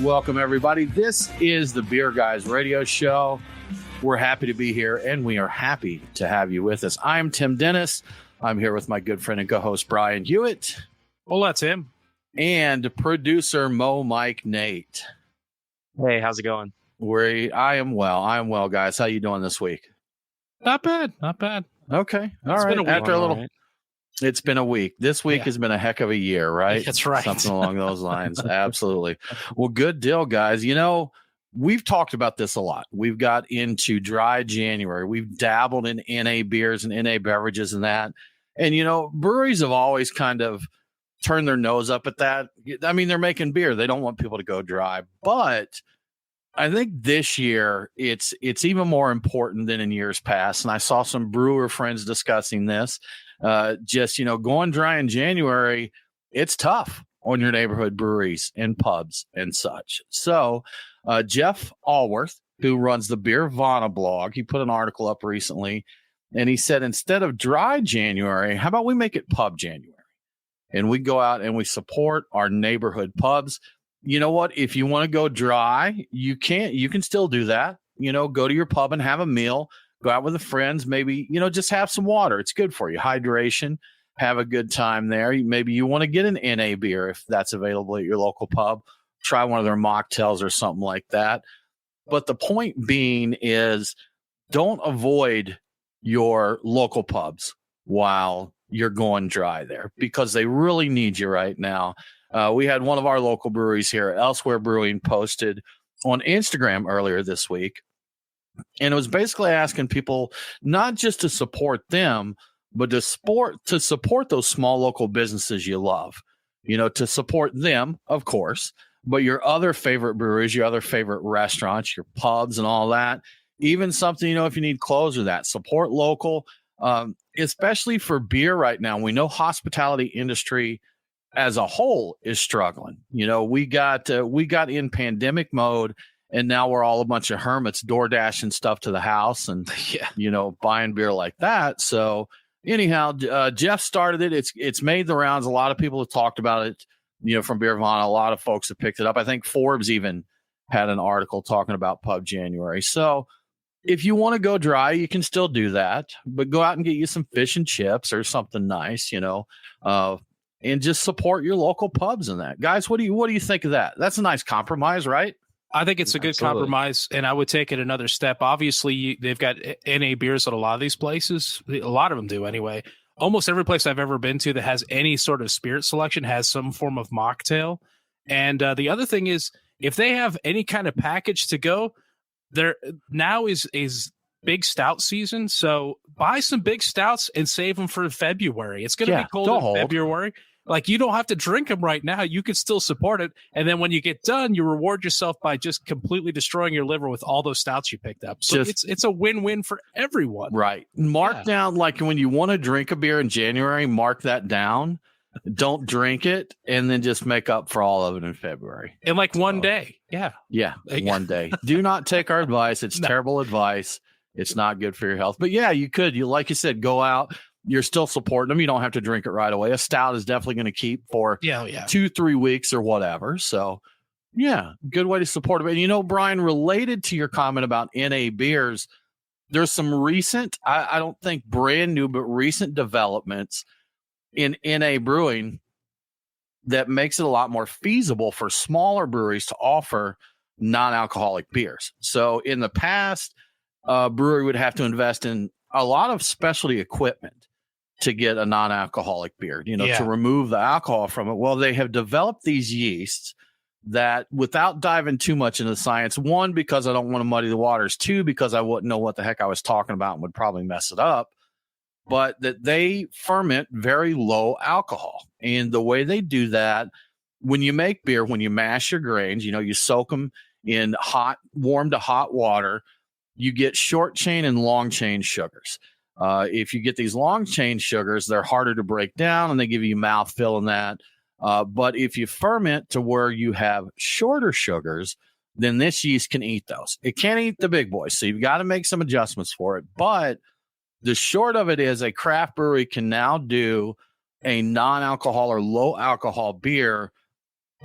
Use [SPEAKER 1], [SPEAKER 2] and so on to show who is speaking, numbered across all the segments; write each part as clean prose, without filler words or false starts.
[SPEAKER 1] Welcome, everybody. This is the Beer Guys Radio Show. We're happy to be here, and we are happy to have you with us. I'm Tim Dennis. I'm here with my good friend and co-host, Brian Hewitt.
[SPEAKER 2] Hola, Tim.
[SPEAKER 1] And producer, Mike Nate.
[SPEAKER 3] Hey, how's it going?
[SPEAKER 1] I am well, guys. How you doing this week?
[SPEAKER 2] Not bad.
[SPEAKER 1] Okay. All
[SPEAKER 2] It's
[SPEAKER 1] right.
[SPEAKER 2] been a week.
[SPEAKER 1] After a little...
[SPEAKER 3] Right.
[SPEAKER 1] It's been a week. This week has been a heck of a year, right?
[SPEAKER 2] That's right.
[SPEAKER 1] Something along those lines. Absolutely. Well, good deal, guys. You know, we've talked about this a lot. We've got into dry January. We've dabbled in NA beers and NA beverages and that. And, you know, breweries have always kind of turned their nose up at that. I mean, they're making beer. They don't want people to go dry. But I think this year it's even more important than in years past. And I saw some brewer friends discussing this. Going dry in January, it's tough on your neighborhood breweries and pubs and such. So Jeff Allworth, who runs the Beervana blog, he put an article up recently, and he said, instead of dry January, how about we make it pub January? And we go out and we support our neighborhood pubs. You know what? If you want to go dry, you can still do that. You know, go to your pub and have a meal. Go out with the friends, maybe, you know, just have some water. It's good for you. Hydration, have a good time there. Maybe you want to get an NA beer if that's available at your local pub. Try one of their mocktails or something like that. But the point being is, don't avoid your local pubs while you're going dry there, because they really need you right now. We had one of our local breweries here, Elsewhere Brewing, posted on Instagram earlier this week. And it was basically asking people not just to support them, but to support those small local businesses you love, you know, to support them, of course, but your other favorite breweries, your other favorite restaurants, your pubs and all that, even something, you know, if you need clothes or that, support local, especially for beer right now. We know hospitality industry as a whole is struggling. You know, we got in pandemic mode. And now we're all a bunch of hermits door dashing stuff to the house and, you know, buying beer like that. So anyhow, Jeff started it. It's made the rounds. A lot of people have talked about it, you know, from Beervana. A lot of folks have picked it up. I think Forbes even had an article talking about Pub January. So if you want to go dry, you can still do that, but go out and get you some fish and chips or something nice, you know, and just support your local pubs in that. Guys, what do you think of that? That's a nice compromise, right?
[SPEAKER 2] I think it's a good compromise, and I would take it another step. Obviously, they've got NA beers at a lot of these places. A lot of them do anyway. Almost every place I've ever been to that has any sort of spirit selection has some form of mocktail. And the other thing is, if they have any kind of package to go, there now is big stout season. So buy some big stouts and save them for February. It's going to be cold in February. Like, you don't have to drink them right now. You can still support it. And then when you get done, you reward yourself by just completely destroying your liver with all those stouts you picked up. So it's a win-win for everyone.
[SPEAKER 1] Right. Mark down, like when you want to drink a beer in January, mark that down. Don't drink it, and then just make up for all of it in February.
[SPEAKER 2] In like one day. Yeah.
[SPEAKER 1] Yeah, one day. Do not take our advice. It's terrible advice. It's not good for your health. But yeah, you could. Like you said, go out. You're still supporting them. You don't have to drink it right away. A stout is definitely going to keep for 2-3 weeks or whatever. So, yeah, good way to support it. And, you know, Brian, related to your comment about NA beers, there's some recent, I don't think brand new, but recent developments in NA brewing that makes it a lot more feasible for smaller breweries to offer non-alcoholic beers. So in the past, a brewery would have to invest in a lot of specialty equipment to get a non-alcoholic beer, you know, to remove the alcohol from it. Well, they have developed these yeasts that, without diving too much into the science, one, because I don't want to muddy the waters, two, because I wouldn't know what the heck I was talking about and would probably mess it up, but that they ferment very low alcohol. And the way they do that, when you make beer, when you mash your grains, you know, you soak them in warm to hot water, you get short chain and long chain sugars. If you get these long chain sugars, they're harder to break down and they give you mouthfeel in that. But if you ferment to where you have shorter sugars, then this yeast can eat those. It can't eat the big boys, so you've got to make some adjustments for it. But the short of it is, a craft brewery can now do a non-alcohol or low alcohol beer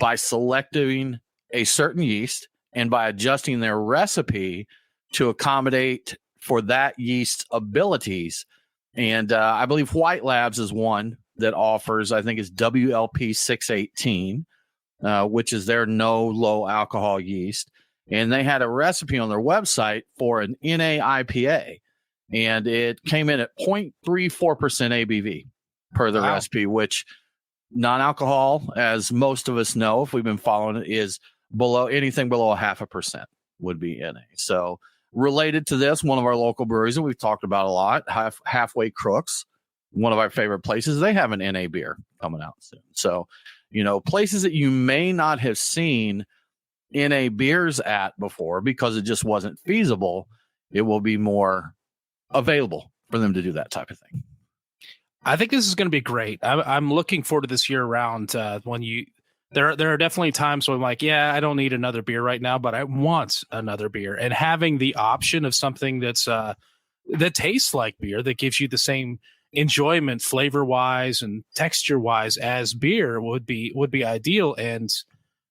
[SPEAKER 1] by selecting a certain yeast, and by adjusting their recipe to accommodate for that yeast's abilities. And I believe White Labs is one that offers, I think it's WLP 618, which is their no low alcohol yeast. And they had a recipe on their website for an NA IPA, and it came in at 0.34% ABV per the recipe, which non-alcohol, as most of us know, if we've been following it, is anything below 0.5% would be NA. So related to this, one of our local breweries that we've talked about a lot, Halfway Crooks, one of our favorite places, they have an NA beer coming out soon. So, places that you may not have seen NA beers at before because it just wasn't feasible, it will be more available for them to do that type of thing.
[SPEAKER 2] I think this is going to be great. I'm looking forward to this year round. There are definitely times when I'm like, yeah, I don't need another beer right now, but I want another beer. And having the option of something that tastes like beer, that gives you the same enjoyment flavor wise and texture wise as beer would be ideal. And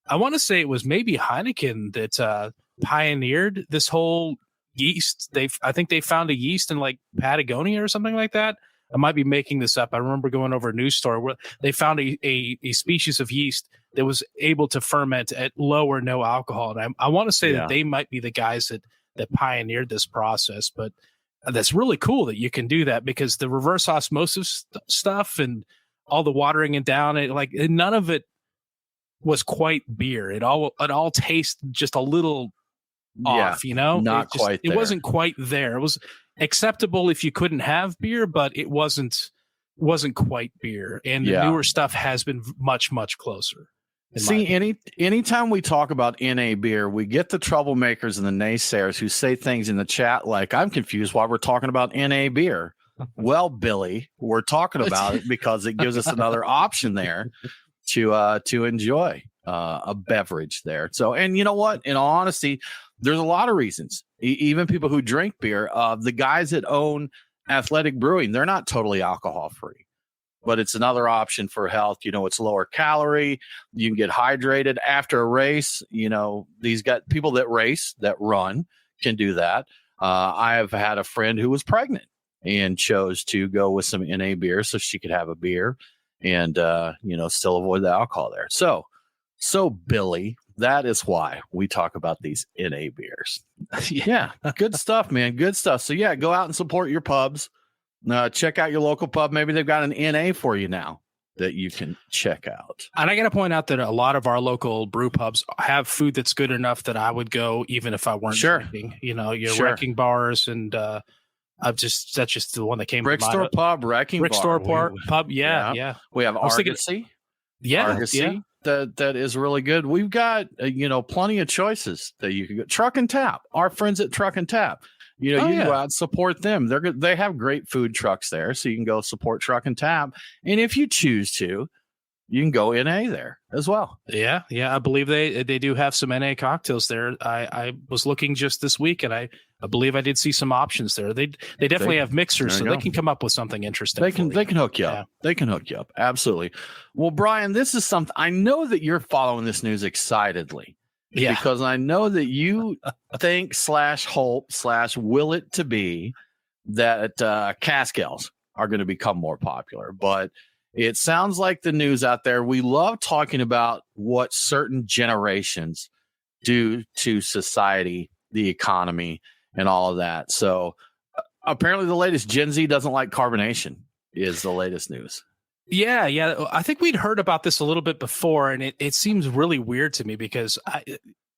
[SPEAKER 2] I want to say it was maybe Heineken that pioneered this whole yeast. I think they found a yeast in like Patagonia or something like that. I might be making this up. I remember going over a news story where they found a species of yeast that was able to ferment at low or no alcohol. And I want to say that they might be the guys that pioneered this process. But that's really cool that you can do that, because the reverse osmosis stuff and all the watering it down, none of it was quite beer. It all tastes just a little off,
[SPEAKER 1] not quite there.
[SPEAKER 2] It wasn't quite there. It was acceptable if you couldn't have beer, but it wasn't quite beer. And the newer stuff has been much, much closer.
[SPEAKER 1] See, anytime we talk about NA beer, we get the troublemakers and the naysayers who say things in the chat like, I'm confused why we're talking about NA beer. Well, Billy, we're talking about it because it gives us another option there to enjoy a beverage there. So, and you know what? In all honesty, there's a lot of reasons. Even people who drink beer, the guys that own Athletic Brewing, they're not totally alcohol free, but it's another option for health. It's lower calorie. You can get hydrated after a race. These people that race, that run, can do that. I have had a friend who was pregnant and chose to go with some NA beer so she could have a beer and, still avoid the alcohol there. So Billy, that is why we talk about these NA beers. Yeah, good stuff, man. Good stuff. So yeah, go out and support your pubs. Check out your local pub. Maybe they've got an NA for you now that you can check out.
[SPEAKER 2] And I got to point out that a lot of our local brew pubs have food that's good enough that I would go even if I weren't drinking. Your Wrecking Bars and that's just the one that came
[SPEAKER 1] Brick
[SPEAKER 2] to mind.
[SPEAKER 1] Store Pub, Wrecking
[SPEAKER 2] Brick
[SPEAKER 1] Bar.
[SPEAKER 2] Store Pub. Yeah.
[SPEAKER 1] We have Argosy. Argosy. That is really good. We've got plenty of choices that you can go. Truck and Tap, our friends at Truck and Tap. You can go out and support them. They have great food trucks there, so you can go support Truck and Tap. And if you choose to, you can go NA there as well.
[SPEAKER 2] Yeah. I believe they do have some NA cocktails there. I was looking just this week, and I believe I did see some options there. They definitely have mixers, so they can come up with something interesting.
[SPEAKER 1] They can hook you up. They can hook you up. Absolutely. Well, Brian, this is something I know that you're following this news excitedly. Yeah. Because I know that you think /hope /will it to be that cask ales are going to become more popular. But it sounds like the news out there, we love talking about what certain generations do to society, the economy, and all of that. So apparently the latest Gen Z doesn't like carbonation is the latest news.
[SPEAKER 2] Yeah. I think we'd heard about this a little bit before, and it seems really weird to me because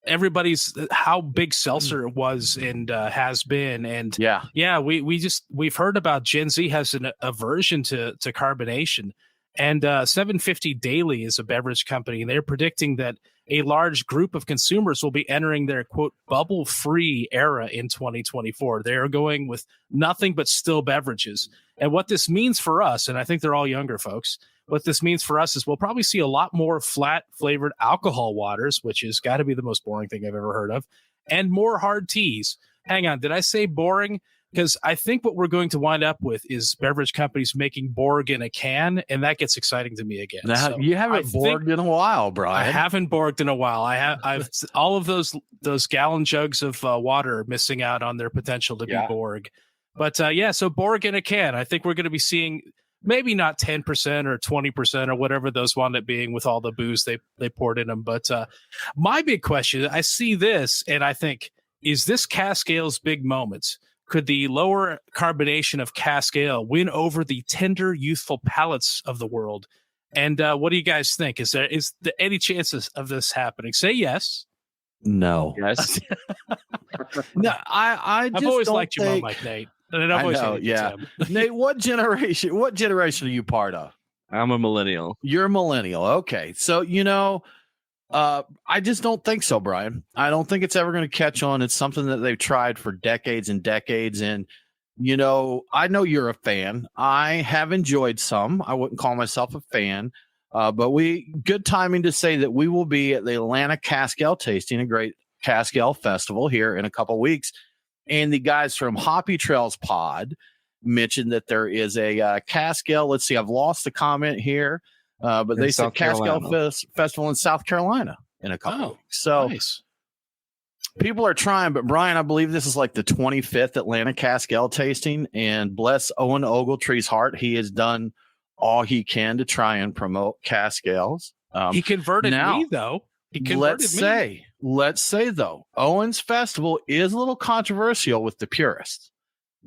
[SPEAKER 2] everybody's how big seltzer was and has been. And we've heard about Gen Z has an aversion to carbonation. And 750 Daily is a beverage company, and they're predicting that a large group of consumers will be entering their, quote, bubble-free era in 2024. They are going with nothing but still beverages. And what this means for us, and I think they're all younger folks, what this means for us is we'll probably see a lot more flat-flavored alcohol waters, which has got to be the most boring thing I've ever heard of, and more hard teas. Hang on, did I say boring? because I think what we're going to wind up with is beverage companies making Borg in a can, and that gets exciting to me again.
[SPEAKER 1] Now,
[SPEAKER 2] So
[SPEAKER 1] you haven't Borged in a while, Brian.
[SPEAKER 2] I haven't Borged in a while. I've all of those gallon jugs of water missing out on their potential to be Borg. But so Borg in a can. I think we're going to be seeing maybe not 10% or 20% or whatever those wound up being with all the booze they poured in them. But my big question, I see this and I think, is this cask ale's big moment? Could the lower carbonation of cask ale win over the tender, youthful palates of the world? And what do you guys think? Is there any chances of this happening? Say yes.
[SPEAKER 1] No.
[SPEAKER 3] Yes.
[SPEAKER 1] No, I just
[SPEAKER 2] I've always
[SPEAKER 1] don't
[SPEAKER 2] liked you,
[SPEAKER 1] think...
[SPEAKER 2] Mike, Nate. And I've always hated you, Tim.
[SPEAKER 1] Nate, what generation are you part of?
[SPEAKER 3] I'm a millennial.
[SPEAKER 1] You're a millennial. Okay. So, I just don't think so, Brian. I don't think it's ever going to catch on. It's something that they've tried for decades and decades. And, I know you're a fan. I have enjoyed some. I wouldn't call myself a fan, but good timing to say that we will be at the Atlanta Cask Ale Tasting, a great Cask Ale festival here in a couple weeks. And the guys from Hoppy Trails Pod mentioned that there is a cask ale. Let's see, I've lost the comment here, but they said Cask Ale Festival in South Carolina in a couple weeks. So
[SPEAKER 2] nice.
[SPEAKER 1] People are trying, but Brian, I believe this is like the 25th Atlanta Cask Ale Tasting, and bless Owen Ogletree's heart, he has done all he can to try and promote cask ales.
[SPEAKER 2] He converted me, though.
[SPEAKER 1] Let's say though, Owen's Festival is a little controversial with the purists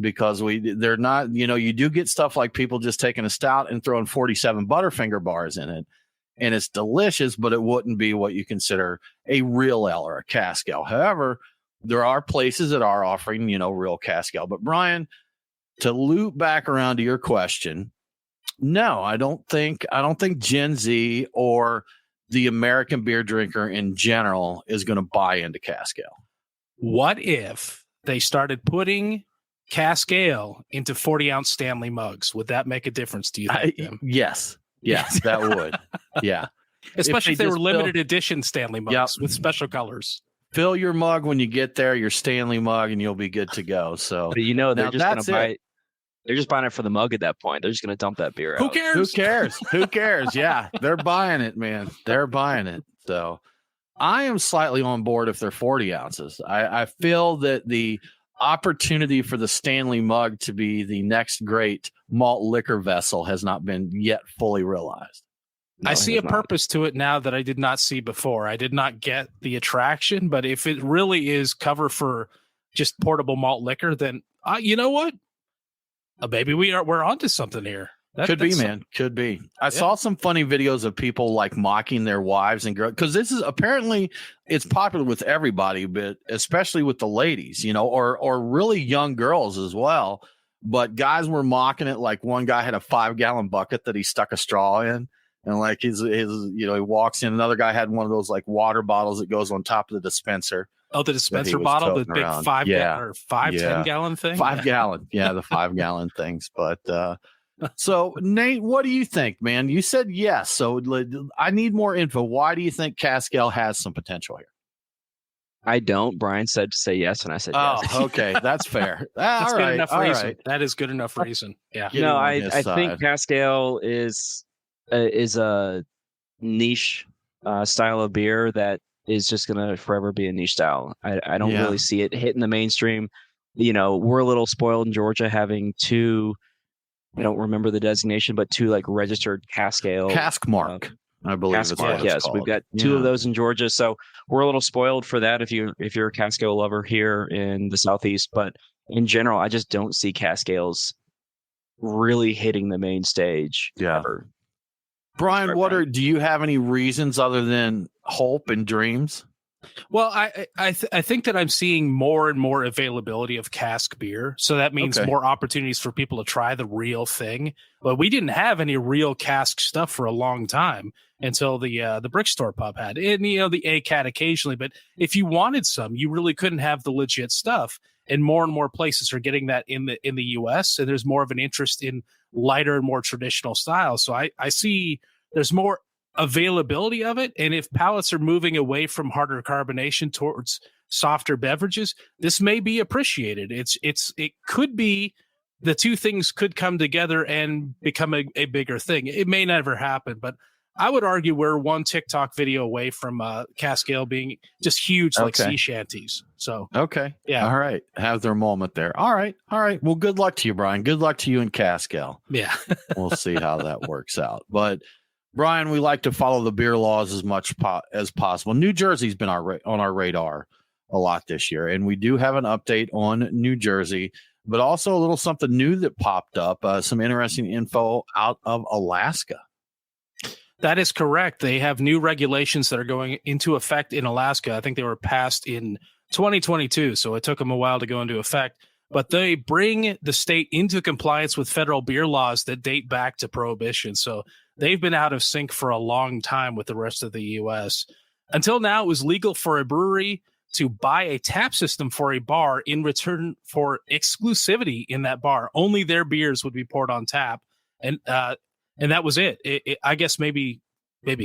[SPEAKER 1] because they're not, you do get stuff like people just taking a stout and throwing 47 Butterfinger bars in it, and it's delicious, but it wouldn't be what you consider a real ale or a cask ale. However, there are places that are offering, real cask ale. But Brian, to loop back around to your question, no, I don't think Gen Z or the American beer drinker in general is going to buy into cask ale.
[SPEAKER 2] What if they started putting cask ale into 40-ounce Stanley mugs? Would that make a difference, do you think, Tim?
[SPEAKER 1] Yes, that would. Yeah.
[SPEAKER 2] Especially if they were limited edition Stanley mugs with special colors.
[SPEAKER 1] Fill your mug when you get there, your Stanley mug, and you'll be good to go. So,
[SPEAKER 3] but they're just going to buy it. They're just buying it for the mug at that point. They're just going to dump that beer out.
[SPEAKER 2] Who cares?
[SPEAKER 1] Who cares? Yeah, they're buying it, man. They're buying it. So I am slightly on board if they're 40 ounces. I feel that the opportunity for the Stanley mug to be the next great malt liquor vessel has not been yet fully realized.
[SPEAKER 2] No, I see a purpose to it now that I did not see before. I did not get the attraction, but if it really is cover for just portable malt liquor, then you know what? Maybe we're onto something here.
[SPEAKER 1] Could be, man. Could be. I saw some funny videos of people like mocking their wives and girls, because this is apparently it's popular with everybody, but especially with the ladies, or really young girls as well. But guys were mocking it. Like one guy had a 5-gallon bucket that he stuck a straw in, and like his he walks in. Another guy had one of those like water bottles that goes on top of the dispenser.
[SPEAKER 2] Oh, the dispenser bottle, the big 10-gallon thing?
[SPEAKER 1] 5-gallon. Yeah, the 5-gallon things. But so, Nate, what do you think, man? You said yes. So I need more info. Why do you think cask ale has some potential here?
[SPEAKER 3] I don't. Brian said to say yes, and I said yes.
[SPEAKER 1] Oh, okay. That's fair.
[SPEAKER 2] That's good enough reason.
[SPEAKER 1] Right.
[SPEAKER 2] That is good enough reason. Yeah.
[SPEAKER 3] No, I think cask ale is a niche style of beer that is just going to forever be a niche style. I don't really see it hitting the mainstream. We're a little spoiled in Georgia having two, I don't remember the designation, but two like registered cask ale.
[SPEAKER 1] Cask mark, I believe.
[SPEAKER 3] Cask mark, yes. Called. We've got two of those in Georgia. So we're a little spoiled for that if you're a cask ale lover here in the Southeast. But in general, I just don't see cask ales really hitting the main stage ever.
[SPEAKER 1] Brian, do you have any reasons other than hope and dreams?
[SPEAKER 2] Well, I think that I'm seeing more and more availability of cask beer. So that means more opportunities for people to try the real thing. But we didn't have any real cask stuff for a long time until the Brick Store Pub had. And, the ACAT occasionally. But if you wanted some, you really couldn't have the legit stuff. And more places are getting that in the U.S. And there's more of an interest in lighter and more traditional styles. So I see there's more availability of it. And if palates are moving away from harder carbonation towards softer beverages, this may be appreciated. It could be the two things could come together and become a bigger thing. It may never happen, but I would argue we're one TikTok video away from cask ale being just huge, like sea shanties. So,
[SPEAKER 1] yeah. All right. Have their moment there. All right. Well, good luck to you, Brian. Good luck to you in cask ale.
[SPEAKER 2] Yeah.
[SPEAKER 1] We'll see how that works out. But Brian, we like to follow the beer laws as much as possible. New Jersey's been on our radar a lot this year, and we do have an update on New Jersey, but also a little something new that popped up, some interesting info out of Alaska.
[SPEAKER 2] That is correct. They have new regulations that are going into effect in Alaska. I think they were passed in 2022, so it took them a while to go into effect. But they bring the state into compliance with federal beer laws that date back to Prohibition. So they've been out of sync for a long time with the rest of the U.S. Until now, it was legal for a brewery to buy a tap system for a bar in return for exclusivity in that bar. Only their beers would be poured on tap. And that was it. I guess maybe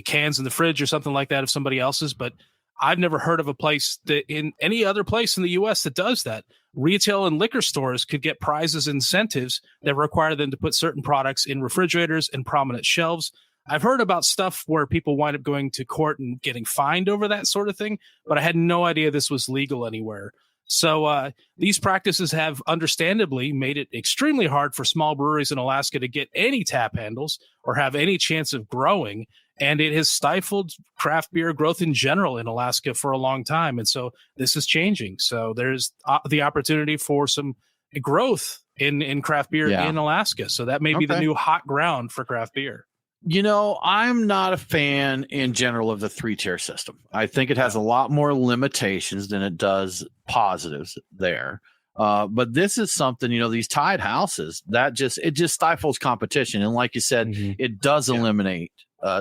[SPEAKER 2] cans in the fridge or something like that of somebody else's, but I've never heard of a place that in any other place in the U.S. that does that. Retail and liquor stores could get prizes and incentives that require them to put certain products in refrigerators and prominent shelves. I've heard about stuff where people wind up going to court and getting fined over that sort of thing, but I had no idea this was legal anywhere. So these practices have understandably made it extremely hard for small breweries in Alaska to get any tap handles or have any chance of growing. And it has stifled craft beer growth in general in Alaska for a long time. And so this is changing. So there's the opportunity for some growth in craft beer in Alaska. So that may be the new hot ground for craft beer.
[SPEAKER 1] You know, I'm not a fan in general of the 3-tier system. I think it has a lot more limitations than it does positives there. But this is something, these tied houses that just stifles competition. And like you said, it does eliminate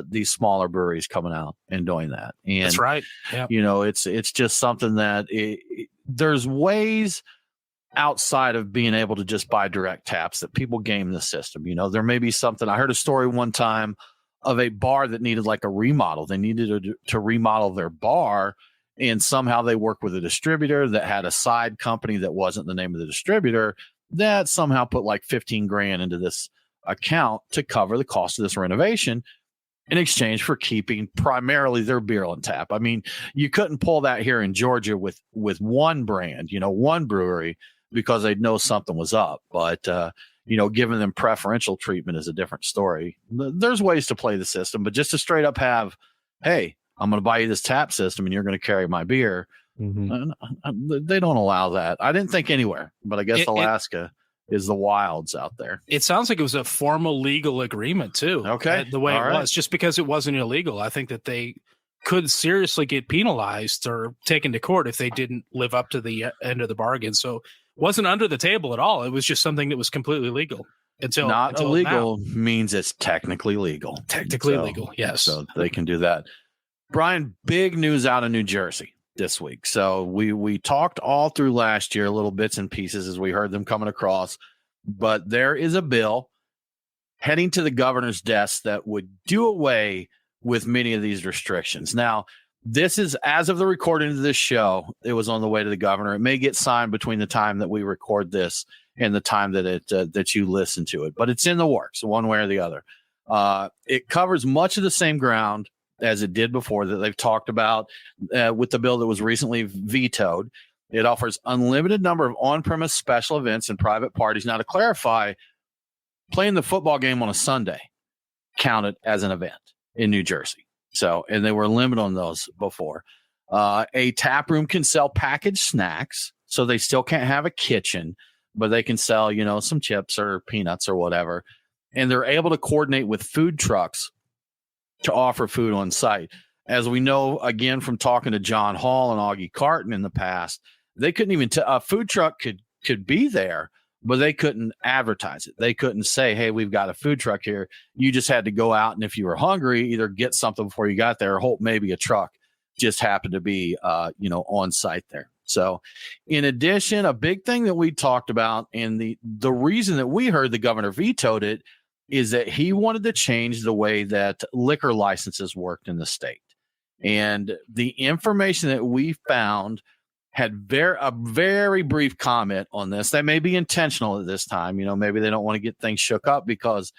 [SPEAKER 1] these smaller breweries coming out and doing that. And
[SPEAKER 2] that's right. Yeah.
[SPEAKER 1] It's just something that there's ways outside of being able to just buy direct taps that people game the system. There may be something. I heard a story one time of a bar that needed like a remodel. They needed to remodel their bar, and somehow they worked with a distributor that had a side company that wasn't the name of the distributor that somehow put like $15,000 into this account to cover the cost of this renovation in exchange for keeping primarily their beer on tap. I mean, you couldn't pull that here in Georgia with one brand, one brewery, because they'd know something was up. But, giving them preferential treatment is a different story. There's ways to play the system, but just to straight up have, hey, I'm going to buy you this tap system and you're going to carry my beer. They don't allow that. I didn't think anywhere, but I guess Alaska is the wilds out there.
[SPEAKER 2] It sounds like it was a formal legal agreement too.
[SPEAKER 1] Okay.
[SPEAKER 2] The way it was, just because it wasn't illegal. I think that they could seriously get penalized or taken to court if they didn't live up to the end of the bargain. So it wasn't under the table at all. It was just something that was completely legal. Until illegal
[SPEAKER 1] now. Means it's technically legal.
[SPEAKER 2] Technically legal, yes.
[SPEAKER 1] So they can do that. Brian, big news out of New Jersey this week. So we talked all through last year, little bits and pieces as we heard them coming across. But there is a bill heading to the governor's desk that would do away with many of these restrictions. Now, this is, as of the recording of this show, it was on the way to the governor. It may get signed between the time that we record this and the time that that you listen to it, but it's in the works one way or the other. It covers much of the same ground as it did before that they've talked about with the bill that was recently vetoed. It offers unlimited number of on-premise special events and private parties. Now, to clarify, playing the football game on a Sunday counted as an event in New Jersey. So, and they were limited on those before. A tap room can sell packaged snacks, so they still can't have a kitchen, but they can sell, some chips or peanuts or whatever. And they're able to coordinate with food trucks to offer food on site. As we know, again, from talking to John Hall and Augie Carton in the past, they couldn't even a food truck could be there, but they couldn't advertise it. They couldn't say, hey, we've got a food truck here. You just had to go out, and if you were hungry, either get something before you got there or hope maybe a truck just happened to be, on site there. So in addition, a big thing that we talked about, and the reason that we heard the governor vetoed it, is that he wanted to change the way that liquor licenses worked in the state. And the information that we found had a very brief comment on this. That may be intentional at this time. Maybe they don't want to get things shook up, because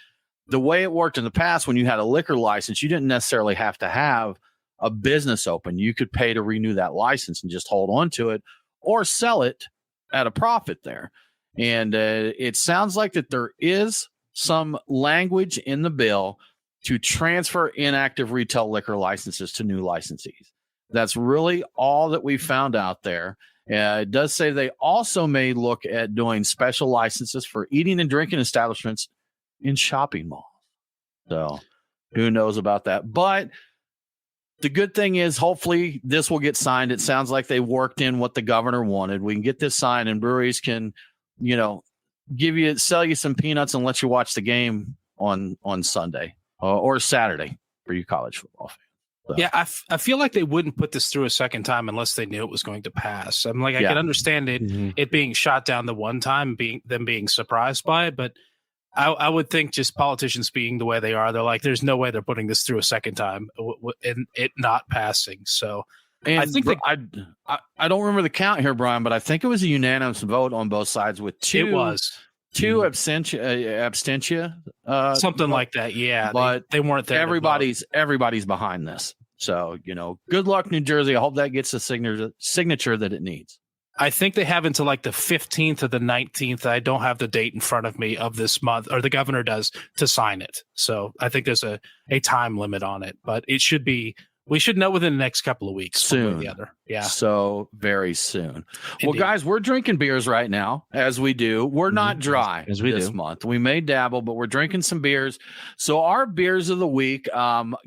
[SPEAKER 1] the way it worked in the past, when you had a liquor license, you didn't necessarily have to have a business open. You could pay to renew that license and just hold on to it or sell it at a profit there. And it sounds like that there is some language in the bill to transfer inactive retail liquor licenses to new licensees. That's really all that we found out there. It does say they also may look at doing special licenses for eating and drinking establishments in shopping malls. So who knows about that? But the good thing is, hopefully this will get signed. It sounds like they worked in what the governor wanted. We can get this signed, and breweries can, sell you some peanuts and let you watch the game on Sunday or Saturday for you college football fans. So.
[SPEAKER 2] Yeah, I feel like they wouldn't put this through a second time unless they knew it was going to pass. I'm like, I can understand it being shot down the one time, being surprised by it, but I would think, just politicians being the way they are, they're like, there's no way they're putting this through a second time and it not passing. So I think
[SPEAKER 1] I don't remember the count here, Brian, but I think it was a unanimous vote on both sides with two.
[SPEAKER 2] It was.
[SPEAKER 1] Two abstention,
[SPEAKER 2] something like that. Yeah,
[SPEAKER 1] but
[SPEAKER 2] they weren't there.
[SPEAKER 1] Everybody's behind this. So good luck, New Jersey. I hope that gets the signature that it needs.
[SPEAKER 2] I think they have until like the 15th or the 19th. I don't have the date in front of me of this month, or the governor does, to sign it. So I think there's a time limit on it, but it should be. We should know within the next couple of weeks.
[SPEAKER 1] Soon.
[SPEAKER 2] The other. Yeah.
[SPEAKER 1] So very soon.
[SPEAKER 2] Indeed.
[SPEAKER 1] Well, guys, we're drinking beers right now, as we do. We're not dry this month. We may dabble, but we're drinking some beers. So our beers of the week,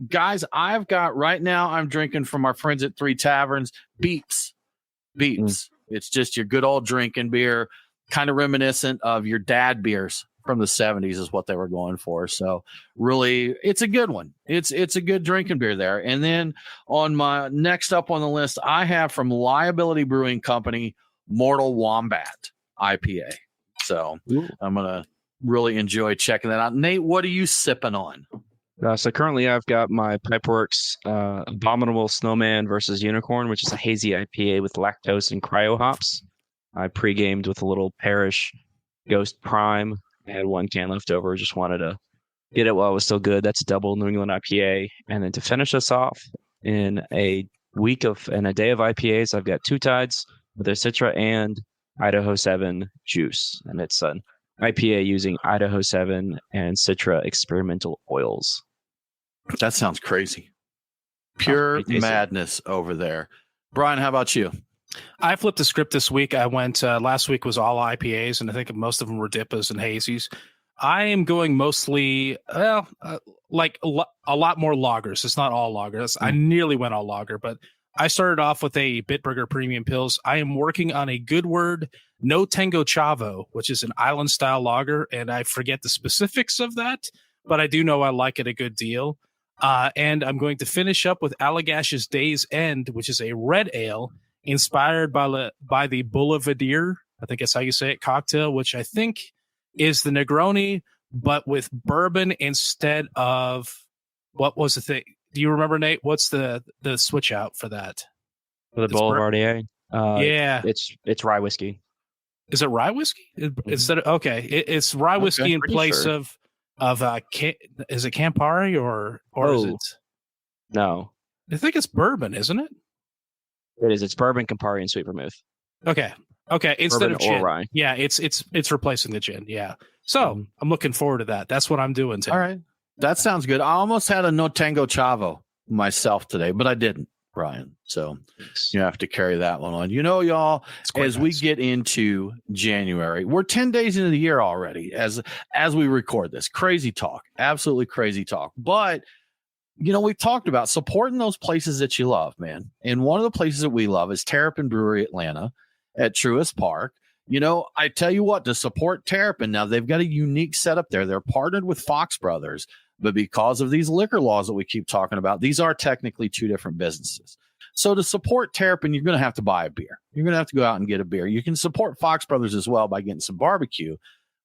[SPEAKER 1] guys, I've got right now, I'm drinking from our friends at Three Taverns, Beeps. It's just your good old drinking beer, kind of reminiscent of your dad beers from the 70s is what they were going for. So really, it's a good one. It's a good drinking beer there. And then on my next up on the list, I have from Liability Brewing Company, Mortal Wombat IPA. So I'm going to really enjoy checking that out. Nate, what are you sipping on?
[SPEAKER 3] So currently I've got my Pipeworks Abominable Snowman versus Unicorn, which is a hazy IPA with lactose and cryo hops. I pre-gamed with a little Parish Ghost Prime. I had one can left over. Just wanted to get it while it was still good. That's a double New England IPA. And then to finish us off in a day of IPAs, I've got Two Tides with their Citra and Idaho 7 juice. And it's an IPA using Idaho 7 and Citra experimental oils.
[SPEAKER 1] That sounds crazy. Pure madness over there. Brian, how about you?
[SPEAKER 2] I flipped the script this week. I went last week was all IPAs, and I think most of them were Dippas and Hazies. I am going mostly like a lot more lagers. It's not all lagers. I nearly went all lager, but I started off with a Bitburger Premium Pils. I am working on a Good Word No Tango Chavo, which is an island style lager, and I forget the specifics of that, but I do know I like it a good deal. And I'm going to finish up with Allagash's Day's End, which is a red ale inspired by the Boulevardier, I think that's how you say it, cocktail, which I think is the Negroni, but with bourbon instead of, what was the thing? Do you remember, Nate? What's the switch out for that?
[SPEAKER 3] For the Boulevardier?
[SPEAKER 2] Yeah.
[SPEAKER 3] It's rye whiskey.
[SPEAKER 2] Is it rye whiskey? Instead of, okay. It's rye whiskey in place of is it Campari or is it?
[SPEAKER 3] No.
[SPEAKER 2] I think it's bourbon, isn't it?
[SPEAKER 3] It is. It's bourbon, Campari, and sweet vermouth.
[SPEAKER 2] Okay. Instead of gin.
[SPEAKER 3] Rye.
[SPEAKER 2] Yeah, it's replacing the gin. Yeah. So I'm looking forward to that. That's what I'm doing today.
[SPEAKER 1] All right. That sounds good. I almost had a No Tango Chavo myself today, but I didn't, Brian. So you have to carry that one on. Y'all, as we get into January, we're 10 days into the year already as we record this. Crazy talk. Absolutely crazy talk. But we've talked about supporting those places that you love, man. And one of the places that we love is Terrapin Brewery Atlanta at Truist Park. I tell you what, to support Terrapin, now they've got a unique setup there. They're partnered with Fox Brothers, but because of these liquor laws that we keep talking about, these are technically two different businesses. So to support Terrapin, you're going to have to buy a beer. You're going to have to go out and get a beer. You can support Fox Brothers as well by getting some barbecue,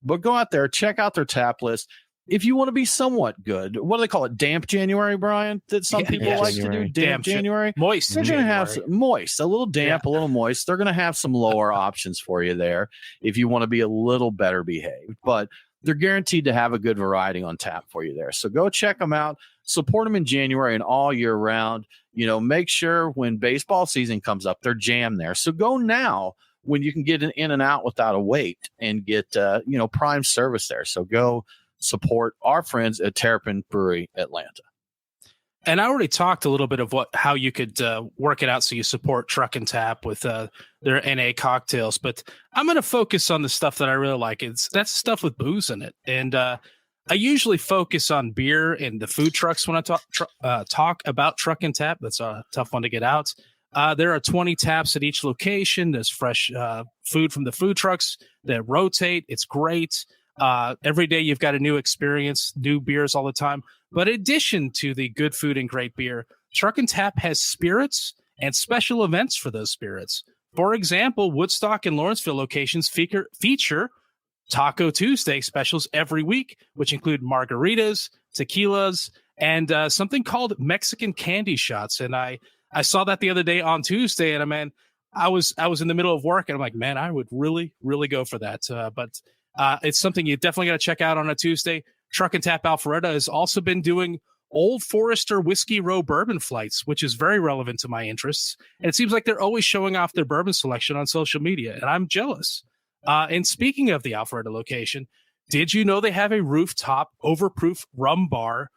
[SPEAKER 1] but go out there, check out their tap list. if you want to be somewhat good, what do they call it? Damp January, Brian, that some people like to do. Damp January.
[SPEAKER 2] Moist.
[SPEAKER 1] They're going to have some moist, a little damp, a little moist. They're going to have some lower options for you there if you want to be a little better behaved. But they're guaranteed to have a good variety on tap for you there. So go check them out. Support them in January and all year round. Make sure when baseball season comes up, they're jammed there. So go now when you can get an in and out without a wait and get, prime service there. So go support our friends at Terrapin Brewery Atlanta.
[SPEAKER 2] And I already talked a little bit of how you could work it out so you support Truck and Tap with their NA cocktails. But I'm going to focus on the stuff that I really like. That's stuff with booze in it. And I usually focus on beer and the food trucks when I talk about Truck and Tap. That's a tough one to get out. There are 20 taps at each location. There's fresh food from the food trucks that rotate. It's great. Every day you've got a new experience, new beers all the time. But in addition to the good food and great beer, Truck and Tap has spirits and special events for those spirits. For example, Woodstock and Lawrenceville locations feature Taco Tuesday specials every week, which include margaritas, tequilas, and something called Mexican candy shots. And I saw that the other day on Tuesday, and I was in the middle of work, and I'm like, man, I would really, really go for that. But it's something you definitely got to check out on a Tuesday. Truck and Tap Alpharetta has also been doing Old Forester Whiskey Row bourbon flights, which is very relevant to my interests. And it seems like they're always showing off their bourbon selection on social media, and I'm jealous. And speaking of the Alpharetta location, did you know they have a rooftop overproof rum bar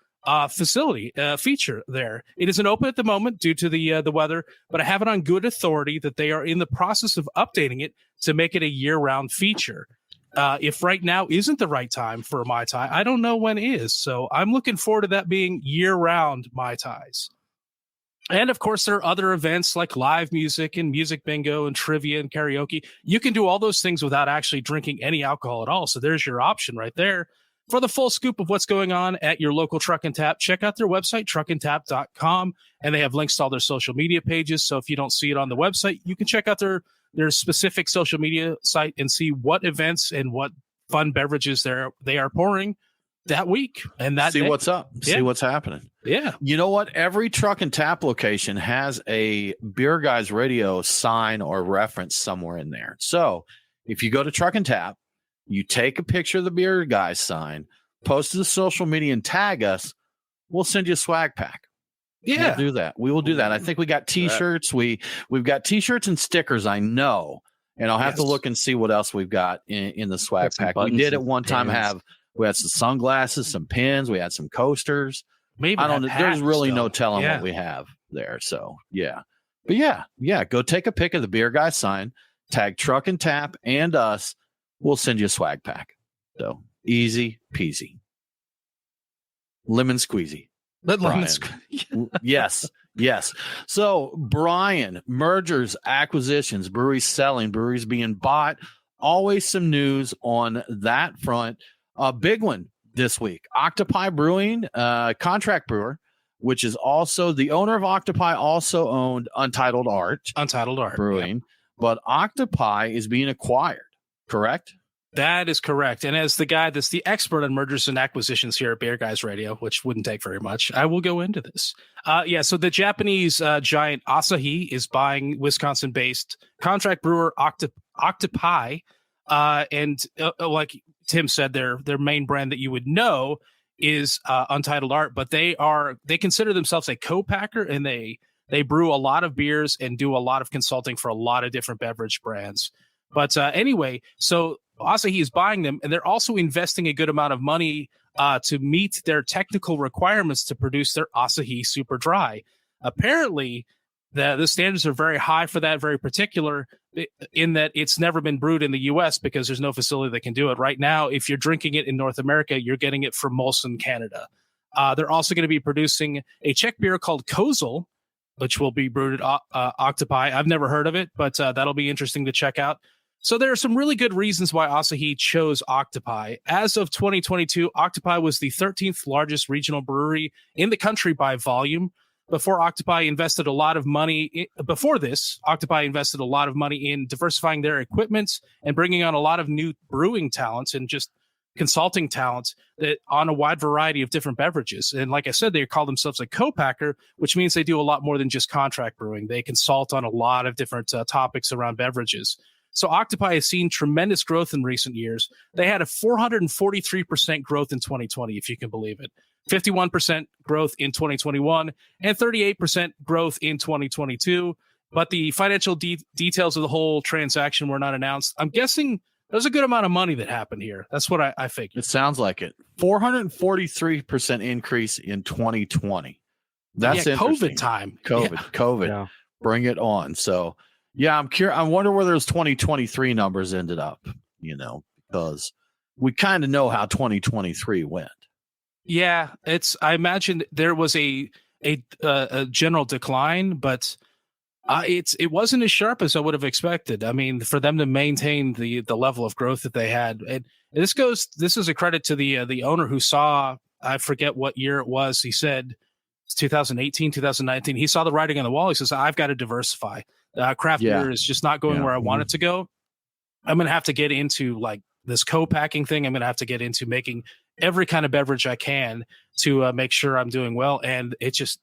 [SPEAKER 2] facility feature there? It isn't open at the moment due to the weather, but I have it on good authority that they are in the process of updating it to make it a year-round feature. If right now isn't the right time for Mai Tai, I don't know when is. So I'm looking forward to that being year-round Mai Tais. And of course, there are other events like live music and music bingo and trivia and karaoke. You can do all those things without actually drinking any alcohol at all. So there's your option right there. For the full scoop of what's going on at your local Truck and Tap, check out their website, truckandtap.com, and they have links to all their social media pages. So if you don't see it on the website, you can check out their specific social media site and see what events and what fun beverages they are pouring that week. And that
[SPEAKER 1] see what's up, see what's happening.
[SPEAKER 2] Yeah.
[SPEAKER 1] You know what? Every Truck and Tap location has a Beer Guys Radio sign or reference somewhere in there. So if you go to Truck and Tap, you take a picture of the Beer Guys sign, post to the social media and tag us, we'll send you a swag pack.
[SPEAKER 2] Yeah,
[SPEAKER 1] we'll do that. We will do that. I think we got T-shirts. We've got T-shirts and stickers. I know, and I'll have to look and see what else we've got in the swag pack. We did at one time we had some sunglasses, some pins. We had some coasters.
[SPEAKER 2] Maybe
[SPEAKER 1] I don't know. There's really no telling what we have there. So but yeah. Go take a pic of the Beer Guy sign, tag Truck and Tap and us. We'll send you a swag pack. So easy peasy, lemon squeezy. Yes. So, Brian, mergers, acquisitions, breweries selling, breweries being bought, always some news on that front. A big one this week. Octopi Brewing, contract brewer, which is also the owner of Octopi, also owned Untitled Art Brewing. But Octopi is being acquired, correct?
[SPEAKER 2] That is correct. And as the guy that's the expert on mergers and acquisitions here at Beer Guys Radio, which wouldn't take very much, I will go into this. So the Japanese giant Asahi is buying Wisconsin-based contract brewer Octopi. And like Tim said, their main brand that you would know is Untitled Art, but they consider themselves a co-packer, and they brew a lot of beers and do a lot of consulting for a lot of different beverage brands. But anyway, so Asahi is buying them, and they're also investing a good amount of money to meet their technical requirements to produce their Asahi Super Dry. Apparently, the standards are very high for that, very particular, in that it's never been brewed in the U.S. because there's no facility that can do it. Right now, if you're drinking it in North America, you're getting it from Molson, Canada. They're also going to be producing a Czech beer called Kozel, which will be brewed at Octopi. I've never heard of it, but that'll be interesting to check out. So there are some really good reasons why Asahi chose Octopi. As of 2022, Octopi was the 13th largest regional brewery in the country by volume. Octopi invested a lot of money in diversifying their equipment and bringing on a lot of new brewing talents and just consulting talent that on a wide variety of different beverages. And like I said, they call themselves a co-packer, which means they do a lot more than just contract brewing. They consult on a lot of different topics around beverages. So Octopi has seen tremendous growth in recent years. They had a 443% growth in 2020, if you can believe it. 51% growth in 2021 and 38% growth in 2022. But the financial details of the whole transaction were not announced. I'm guessing there's a good amount of money that happened here. That's what I figured.
[SPEAKER 1] It sounds like it. 443% increase in 2020. That's
[SPEAKER 2] COVID time.
[SPEAKER 1] COVID. Yeah. Bring it on. So, yeah, I'm curious. I wonder where those 2023 numbers ended up, because we kind of know how 2023 went.
[SPEAKER 2] Yeah, I imagine there was a general decline, but it wasn't as sharp as I would have expected. I mean, for them to maintain the level of growth that they had, and this is a credit to the owner who saw, I forget what year it was. He said 2018, 2019. He saw the writing on the wall. He says, "I've got to diversify. Craft beer is just not going where I want it to go. I'm going to have to get into like this co-packing thing. I'm going to have to get into making every kind of beverage I can to make sure I'm doing well." And it just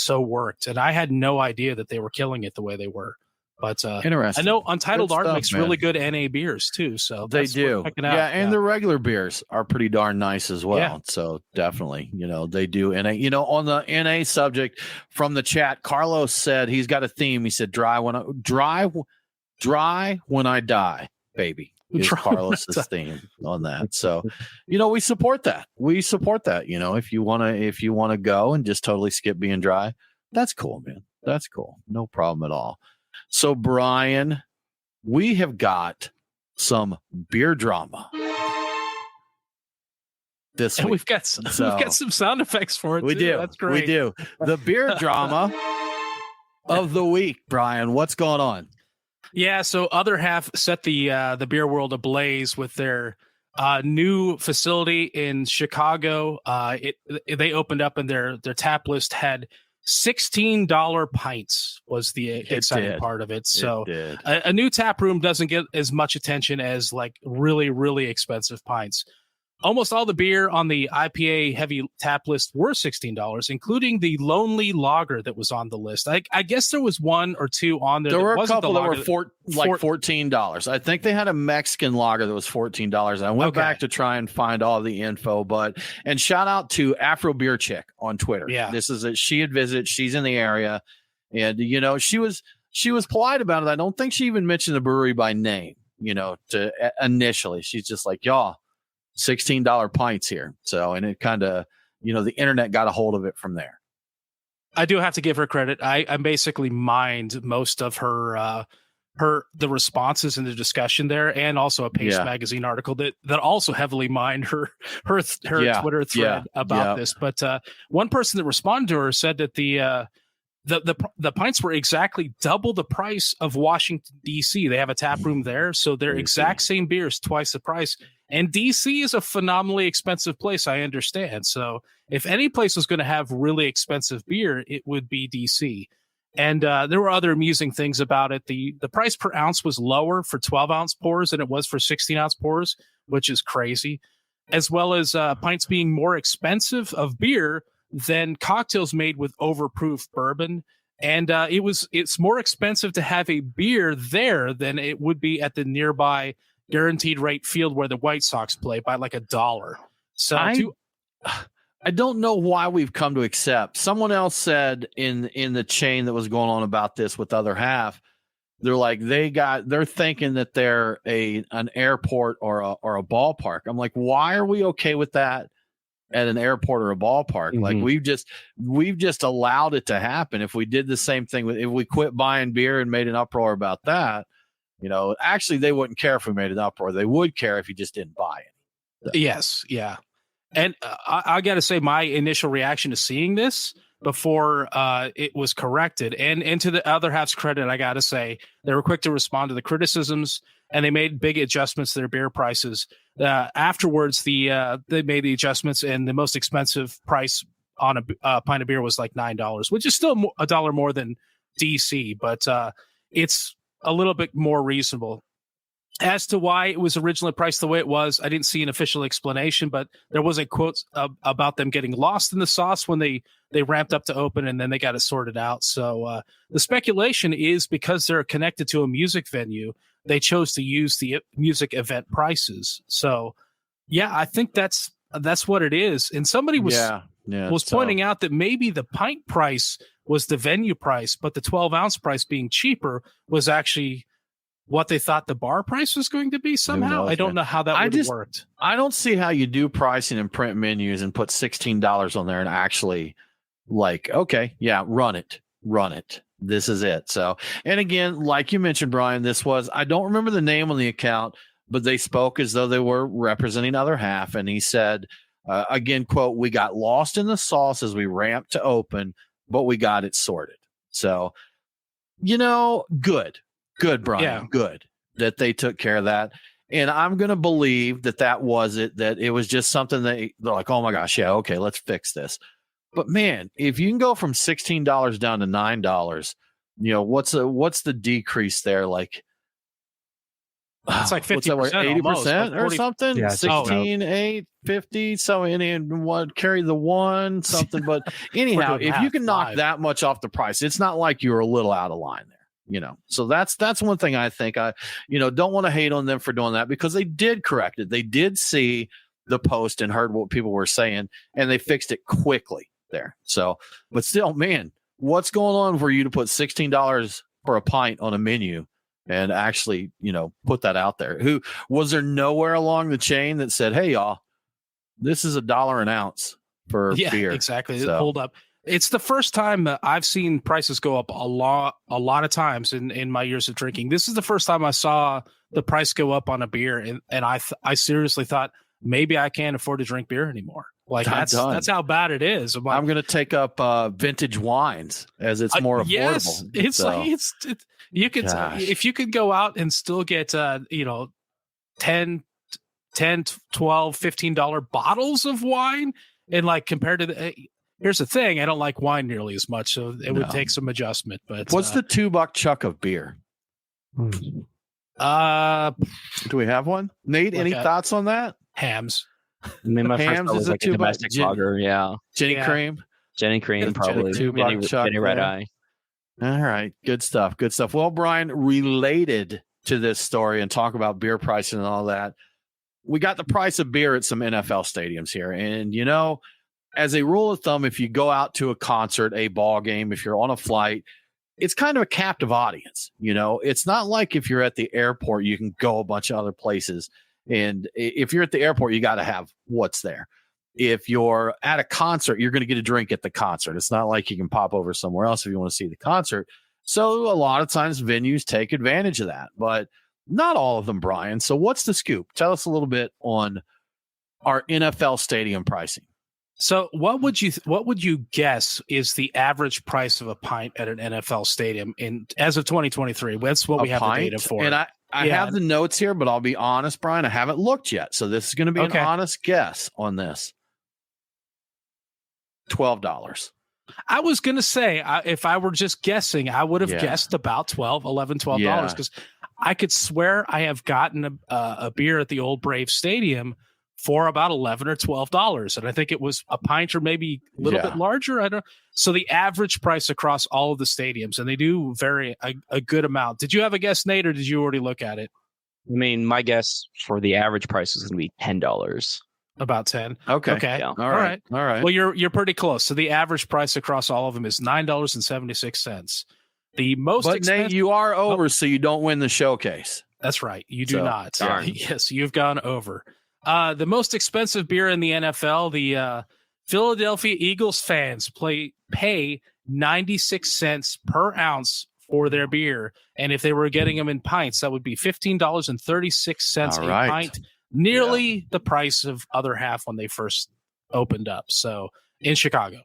[SPEAKER 2] so worked. And I had no idea that they were killing it the way they were. But
[SPEAKER 1] interesting.
[SPEAKER 2] I know Untitled Art makes really good NA beers too. So
[SPEAKER 1] they do. Yeah, and the regular beers are pretty darn nice as well. Yeah. So definitely, they do NA. On the NA subject from the chat, Carlos said he's got a theme. He said dry when I die, baby. Is Carlos's theme on that. So, we support that. If you want to go and just totally skip being dry, that's cool, man. That's cool. No problem at all. So, Brian, we have got some beer drama this week.
[SPEAKER 2] And we've got some sound effects for it.
[SPEAKER 1] We
[SPEAKER 2] too.
[SPEAKER 1] do.
[SPEAKER 2] That's great.
[SPEAKER 1] We do. The beer drama of the week, Brian. What's going on?
[SPEAKER 2] Yeah, so Other Half set the beer world ablaze with their new facility in Chicago. They opened up and their tap list had $16 pints was the exciting part of it. So a new tap room doesn't get as much attention as like really, really expensive pints. Almost all the beer on the IPA heavy tap list were $16, including the Lonely Lager that was on the list. I guess there was one or two on there.
[SPEAKER 1] There were a couple that were $14. I think they had a Mexican lager that was $14. I went back to try and find all the info, and shout out to Afro Beer Chick on Twitter. Yeah, she had visited. She's in the area, and she was polite about it. I don't think she even mentioned the brewery by name. Initially, she's just like, y'all. $16 pints here. So, and it kind of, the internet got a hold of it from there.
[SPEAKER 2] I do have to give her credit. I basically mined most of the responses in the discussion there, and also a Pace magazine article that also heavily mined her Twitter thread about this. But one person that responded to her said that the pints were exactly double the price of Washington, D.C. They have a tap room there, so they're exact same beers, twice the price. And D.C. is a phenomenally expensive place, I understand. So if any place was going to have really expensive beer, it would be D.C. And there were other amusing things about it. The price per ounce was lower for 12-ounce pours than it was for 16-ounce pours, which is crazy, as well as pints being more expensive of beer than cocktails made with overproof bourbon. And it's more expensive to have a beer there than it would be at the nearby guaranteed rate field where the White Sox play by like $1. So
[SPEAKER 1] I don't know why we've come to accept. Someone else said in the chain that was going on about this with Other Half, they're like they're thinking that they're an airport or a ballpark. I'm like, why are we okay with that at an airport or a ballpark? Mm-hmm. Like we've just allowed it to happen. If we did the same thing if we quit buying beer and made an uproar about that, actually they wouldn't care if we made an uproar. They would care if you just didn't buy it. So.
[SPEAKER 2] Yes. Yeah. And I got to say my initial reaction to seeing this before it was corrected, and to the Other Half's credit, I got to say they were quick to respond to the criticisms, and they made big adjustments to their beer prices. Afterwards, they made the adjustments, and the most expensive price on a pint of beer was like $9, which is still $1 more than DC, but it's a little bit more reasonable. As to why it was originally priced the way it was, I didn't see an official explanation, but there was a quote about them getting lost in the sauce when they ramped up to open, and then they got it sorted out. So the speculation is because they're connected to a music venue, they chose to use the music event prices. So, yeah, I think that's what it is. And somebody was pointing out that maybe the pint price was the venue price, but the 12-ounce price being cheaper was actually what they thought the bar price was going to be somehow. I don't know how that would have worked.
[SPEAKER 1] I don't see how you do pricing and print menus and put $16 on there and actually okay, yeah, run it. This is it. So, and again, like you mentioned, Brian, I don't remember the name on the account, but they spoke as though they were representing Other Half. And he said, again, quote, "We got lost in the sauce as we ramped to open, but we got it sorted." So, Good, Brian. Yeah. Good that they took care of that. And I'm going to believe that was it, that it was just something they're like, oh my gosh, yeah, okay, let's fix this. But man, if you can go from $16 down to $9, what's the decrease there? Like,
[SPEAKER 2] it's like 50%,
[SPEAKER 1] 80% or something. Yeah, 16, 8, 50. So what carry the one something. But anyhow, if you can knock that much off the price, it's not like you're a little out of line there. So that's one thing I think don't want to hate on them for doing that, because they did correct it. They did see the post and heard what people were saying, and they fixed it quickly there. So, but still, man, what's going on for you to put $16 for a pint on a menu and actually, put that out there? Was there nowhere along the chain that said, hey, y'all, this is $1 an ounce for beer?
[SPEAKER 2] Exactly. So, hold up. It's the first time that I've seen prices go up a lot of times in my years of drinking. This is the first time I saw the price go up on a beer, and I seriously thought maybe I can't afford to drink beer anymore. Like that's how bad it is. I'm
[SPEAKER 1] going to take up vintage wines as it's more affordable.
[SPEAKER 2] Yes, it's you could if you could go out and still get $10, $12, $15 bottles of wine, and compared to the. Here's the thing: I don't like wine nearly as much, so it would take some adjustment. But
[SPEAKER 1] what's the $2 chuck of beer? Do we have one, Nate? Any thoughts on that?
[SPEAKER 2] Hams.
[SPEAKER 3] I mean, my
[SPEAKER 1] Hams is a
[SPEAKER 3] domestic lager. Yeah,
[SPEAKER 1] Jenny Cream,
[SPEAKER 3] probably. Jenny Red Eye.
[SPEAKER 1] All right, good stuff. Well, Brian, related to this story and talk about beer pricing and all that, we got the price of beer at some NFL stadiums here, and as a rule of thumb, if you go out to a concert, a ball game, if you're on a flight, it's kind of a captive audience. It's not like if you're at the airport, you can go a bunch of other places. And if you're at the airport, you got to have what's there. If you're at a concert, you're going to get a drink at the concert. It's not like you can pop over somewhere else if you want to see the concert. So a lot of times venues take advantage of that, but not all of them, Brian. So what's the scoop? Tell us a little bit on our NFL stadium pricing.
[SPEAKER 2] So what would you guess is the average price of a pint at an NFL stadium as of 2023? That's what we have the data for.
[SPEAKER 1] And I have the notes here, but I'll be honest, Brian, I haven't looked yet. So this is going to be an honest guess on this. $12.
[SPEAKER 2] I was going to say, if I were just guessing, I would have guessed about $12 because I could swear I have gotten a beer at the old Brave Stadium for about $11 or $12, and I think it was a pint or maybe a little bit larger. I don't. So the average price across all of the stadiums, and they do vary a good amount. Did you have a guess, Nate, or did you already look at it?
[SPEAKER 3] I mean, my guess for the average price is going to be $10.
[SPEAKER 2] About 10.
[SPEAKER 1] Okay.
[SPEAKER 2] Yeah. All right. Well, you're pretty close. So the average price across all of them is $9.76. The most expensive.
[SPEAKER 1] Nate, you are over, so you don't win the showcase.
[SPEAKER 2] That's right. You do not. Yes, you've gone over. The most expensive beer in the NFL, the Philadelphia Eagles fans pay 96 cents per ounce for their beer. And if they were getting them in pints, that would be $15.36 a pint, nearly the price of Other Half when they first opened up. So in Chicago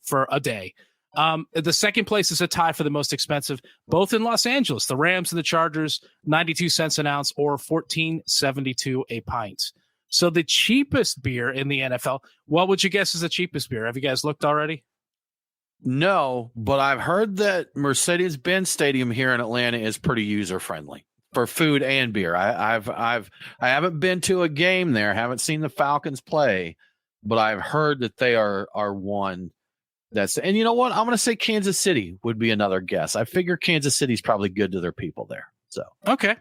[SPEAKER 2] for a day. The second place is a tie for the most expensive, both in Los Angeles. The Rams and the Chargers, 92 cents an ounce or $14.72 a pint. So the cheapest beer in the NFL, what would you guess is the cheapest beer? Have you guys looked already?
[SPEAKER 1] No, but I've heard that Mercedes-Benz Stadium here in Atlanta is pretty user-friendly for food and beer. I haven't been to a game there, haven't seen the Falcons play, but I've heard that they are one that's, and you know what? I'm going to say Kansas City would be another guess. I figure Kansas City's probably good to their people there. So,
[SPEAKER 2] okay.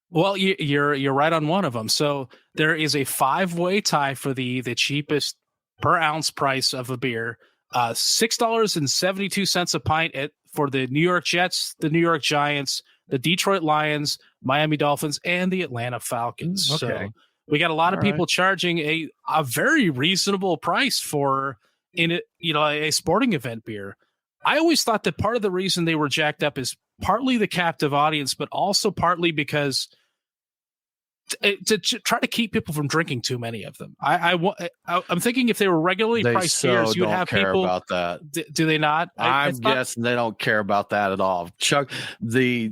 [SPEAKER 2] Well, you're right on one of them. So there is a 5-way tie for the cheapest per ounce price of a beer. $6.72 a pint for the New York Jets, the New York Giants, the Detroit Lions, Miami Dolphins, and the Atlanta Falcons. Okay. So we got a lot of people charging a very reasonable price for a sporting event beer. I always thought that part of the reason they were jacked up is partly the captive audience, but also partly because to try to keep people from drinking too many of them. I'm thinking if they were regularly priced beers, you would have people
[SPEAKER 1] about that.
[SPEAKER 2] Do they not?
[SPEAKER 1] I'm guessing they don't care about that at all. Chuck, I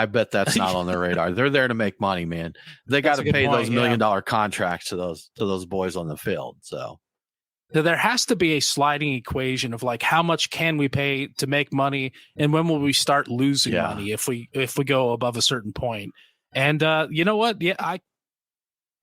[SPEAKER 1] bet that's not on their radar. They're there to make money, man. They got to pay those $1 million contracts to those boys on the field. So
[SPEAKER 2] there has to be a sliding equation of like how much can we pay to make money, and when will we start losing money if we go above a certain point. And you know what? Yeah,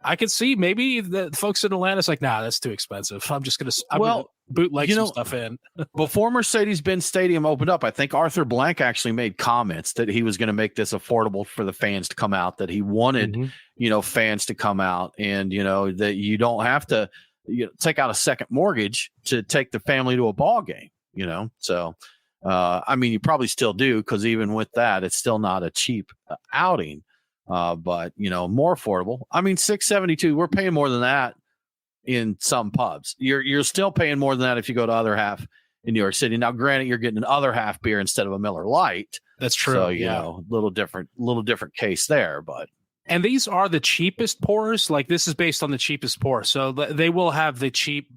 [SPEAKER 2] I could see maybe the folks in Atlanta's like, nah, that's too expensive. I'm gonna bootleg some stuff in.
[SPEAKER 1] Before Mercedes-Benz Stadium opened up, I think Arthur Blank actually made comments that he was going to make this affordable for the fans to come out, that he wanted, fans to come out, and, that you don't have to take out a second mortgage to take the family to a ball game, So, I mean, you probably still do, because even with that, it's still not a cheap outing. But more affordable. I mean, $6.72. We're paying more than that in some pubs. You're still paying more than that if you go to Other Half in New York City. Now, granted, you're getting an Other Half beer instead of a Miller Lite.
[SPEAKER 2] That's true.
[SPEAKER 1] So little different case there. But
[SPEAKER 2] and these are the cheapest pours. Like, this is based on the cheapest pour. So they will have the cheap,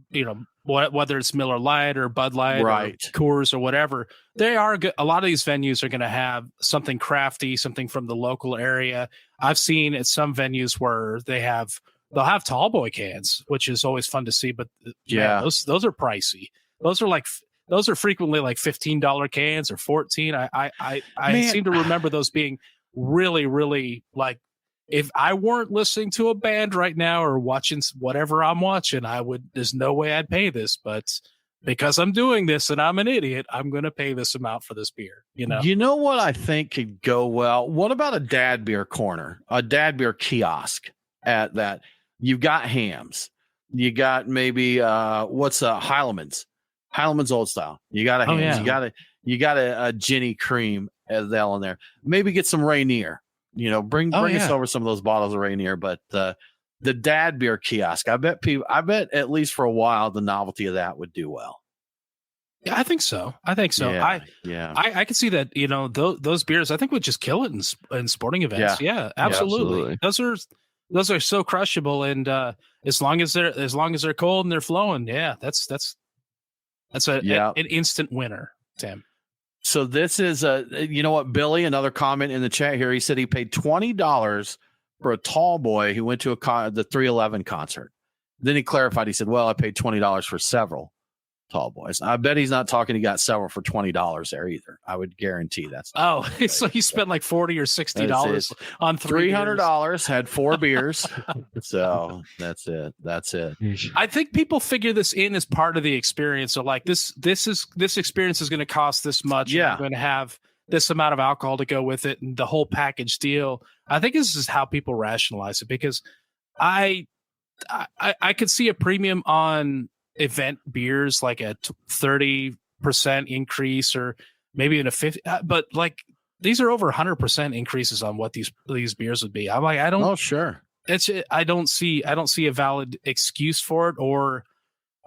[SPEAKER 2] whether it's Miller Lite or Bud Light, or Coors or whatever. They are good. A lot of these venues are going to have something crafty, something from the local area. I've seen at some venues where they'll have tall boy cans, which is always fun to see. But man, those are pricey. Those are frequently like $15 cans or $14. I seem to remember those being really, really, like, if I weren't listening to a band right now or watching whatever I'm watching, there's no way I'd pay this, but because I'm doing this and I'm an idiot, I'm going to pay this amount for this beer.
[SPEAKER 1] You know what I think could go well? What about a dad beer corner, a dad beer kiosk at that? You've got Hams. You got maybe, Heileman's Old Style. You got a Hams. You got a Ginny Cream as well in there. Maybe get some Rainier. Bring us over some of those bottles of Rainier, but the dad beer kiosk, I bet at least for a while the novelty of that would do well.
[SPEAKER 2] Yeah, I think so. Yeah. I can see that. Those beers I think would just kill it in sporting events. Yeah, absolutely. Those are so crushable, and as long as they're cold and they're flowing, that's an instant winner, Tim.
[SPEAKER 1] So this is Billy, another comment in the chat here. He said he paid $20 for a tall boy who went to the 311 concert. Then he clarified. He said, well, I paid $20 for several tall boys. I bet he's not talking he got several for $20 there either. I would guarantee that's.
[SPEAKER 2] Oh, so he spent like $40 or $60 on
[SPEAKER 1] $300, had 4 beers. So that's it.
[SPEAKER 2] I think people figure this in as part of the experience. So like this experience is going to cost this much.
[SPEAKER 1] Yeah.
[SPEAKER 2] I'm going to have this amount of alcohol to go with it and the whole package deal. I think this is how people rationalize it, because I could see a premium on event beers, like a 30% increase or maybe in a 50, but like these are over 100% increases on what these beers would be. I'm like, I don't see a valid excuse for it, or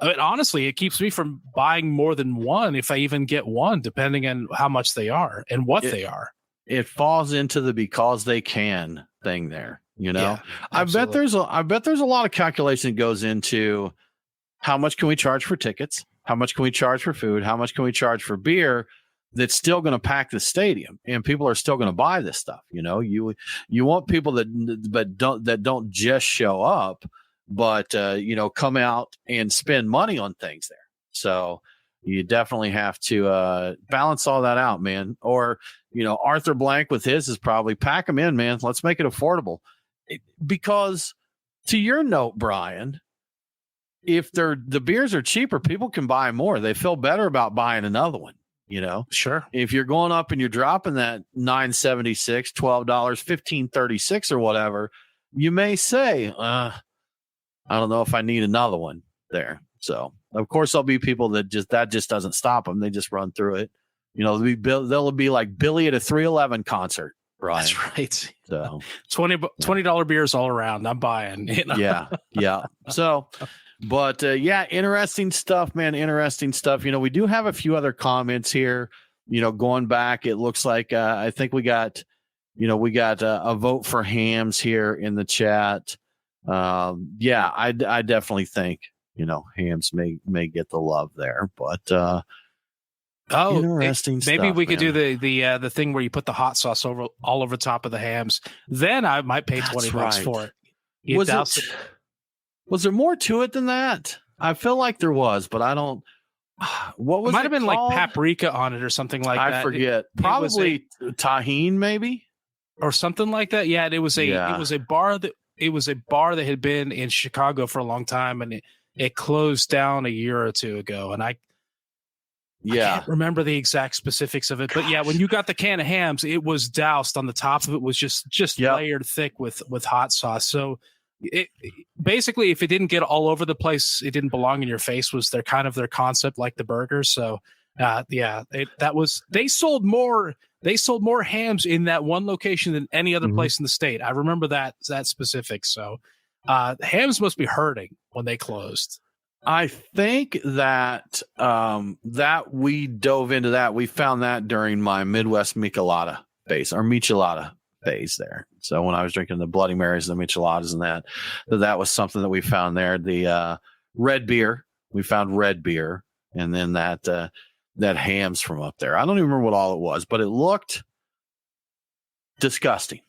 [SPEAKER 2] honestly, it keeps me from buying more than one if I even get one, depending on how much they are and what they are.
[SPEAKER 1] It falls into the because they can thing there,
[SPEAKER 2] Yeah,
[SPEAKER 1] I bet there's a lot of calculation that goes into how much can we charge for tickets? How much can we charge for food? How much can we charge for beer that's still going to pack the stadium, and people are still going to buy this stuff? You want people that don't just show up, but come out and spend money on things there. So You definitely have to balance all that out, man. Or, Arthur Blank with his is probably pack them in, man. Let's make it affordable. Because to your note, Brian, if the beers are cheaper, people can buy more. They feel better about buying another one,
[SPEAKER 2] Sure.
[SPEAKER 1] If you're going up and you're dropping that $9.76, $12, $15.36 or whatever, you may say, I don't know if I need another one there. So, of course, there'll be people that just doesn't stop them. They just run through it. They'll be like Billy at a 311 concert, Brian.
[SPEAKER 2] That's right.
[SPEAKER 1] So
[SPEAKER 2] $20 beers all around. I'm buying.
[SPEAKER 1] Yeah. So, but interesting stuff, man. Interesting stuff. We do have a few other comments here. Going back, it looks like I think we got a vote for hams here in the chat. I definitely think hams may get the love there, but interesting stuff.
[SPEAKER 2] Maybe we could
[SPEAKER 1] man.
[SPEAKER 2] do the thing where you put the hot sauce all over top of the hams. Then I might pay $20 for it.
[SPEAKER 1] Was there more to it than that? I feel like there was, but I don't. What was it?
[SPEAKER 2] Might have been
[SPEAKER 1] called?
[SPEAKER 2] like paprika on it or something like that.
[SPEAKER 1] I forget. Probably tahine, maybe,
[SPEAKER 2] or something like that. Yeah, it was a bar that had been in Chicago for a long time, and it closed down a year or two ago. And I can't remember the exact specifics of it, but yeah, when you got the can of hams, it was doused on the top of it was just layered thick with hot sauce. So it basically, if it didn't get all over the place, it didn't belong in your face. Was their concept, like the burgers. So they sold more hams in that one location than any other place in the state. I remember that specific. So hams must be hurting when they closed.
[SPEAKER 1] I think that that we dove into that. We found that during my Midwest Michelada phase there. So when I was drinking the Bloody Marys and the Micheladas and that was something that we found there. The red beer, we found red beer, and then that hams from up there. I don't even remember what all it was, but it looked disgusting.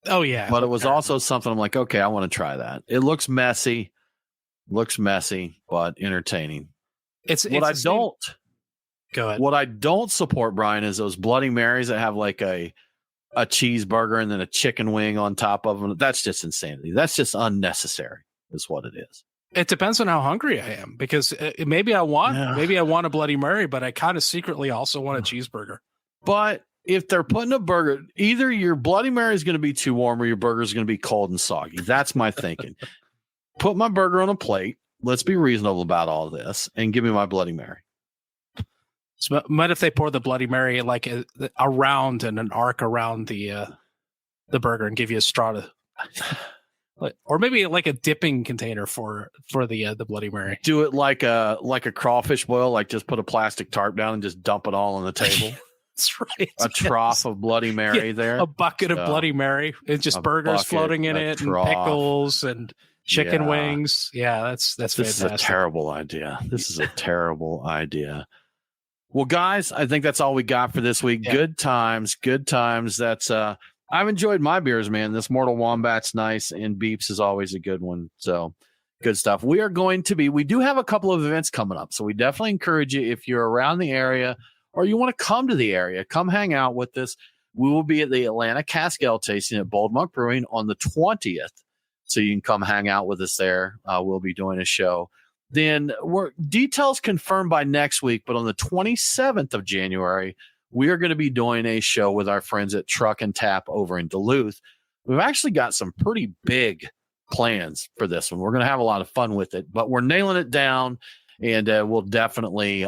[SPEAKER 2] Oh yeah.
[SPEAKER 1] But it was also something I'm like, okay, I want to try that. It looks messy, but entertaining.
[SPEAKER 2] Go ahead.
[SPEAKER 1] What I don't support, Brian, is those Bloody Marys that have like a cheeseburger and then a chicken wing on top of them. That's just insanity. That's just unnecessary, is what it is.
[SPEAKER 2] It depends on how hungry I am, because maybe I want a Bloody Mary, but I kind of secretly also want a cheeseburger.
[SPEAKER 1] But if they're putting a burger, either your Bloody Mary is going to be too warm or your burger is going to be cold and soggy. That's my thinking. Put my burger on a plate. Let's be reasonable about all this and give me my Bloody Mary.
[SPEAKER 2] So, what if they pour the Bloody Mary like around and an arc around the burger and give you a straw to, or maybe like a dipping container for the Bloody Mary?
[SPEAKER 1] Do it like a crawfish boil, like just put a plastic tarp down and just dump it all on the table.
[SPEAKER 2] That's right.
[SPEAKER 1] A trough of Bloody Mary there.
[SPEAKER 2] A bucket of Bloody Mary. It's just burgers floating in it, and pickles and chicken wings. Yeah, that's fantastic.
[SPEAKER 1] This is a terrible idea. Well, guys, I think that's all we got for this week. Yeah. Good times. That's I've enjoyed my beers, man. This Mortal Wombat's nice, and Beeps is always a good one. So good stuff. We do have a couple of events coming up, so we definitely encourage you, if you're around the area or you want to come to the area, come hang out with us. We will be at the Atlanta Cask Ale tasting at Bold Monk Brewing on the 20th. So you can come hang out with us there. We'll be doing a show. Then details confirmed by next week, but on the 27th of January, we are going to be doing a show with our friends at Truck and Tap over in Duluth. We've actually got some pretty big plans for this one. We're going to have a lot of fun with it, but we're nailing it down, and we'll definitely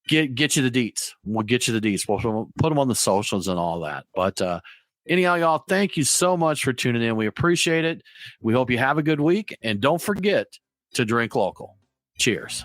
[SPEAKER 1] get you the deets. We'll get you the deets. We'll put them on the socials and all that. But anyhow, y'all, thank you so much for tuning in. We appreciate it. We hope you have a good week, and don't forget to drink local. Cheers.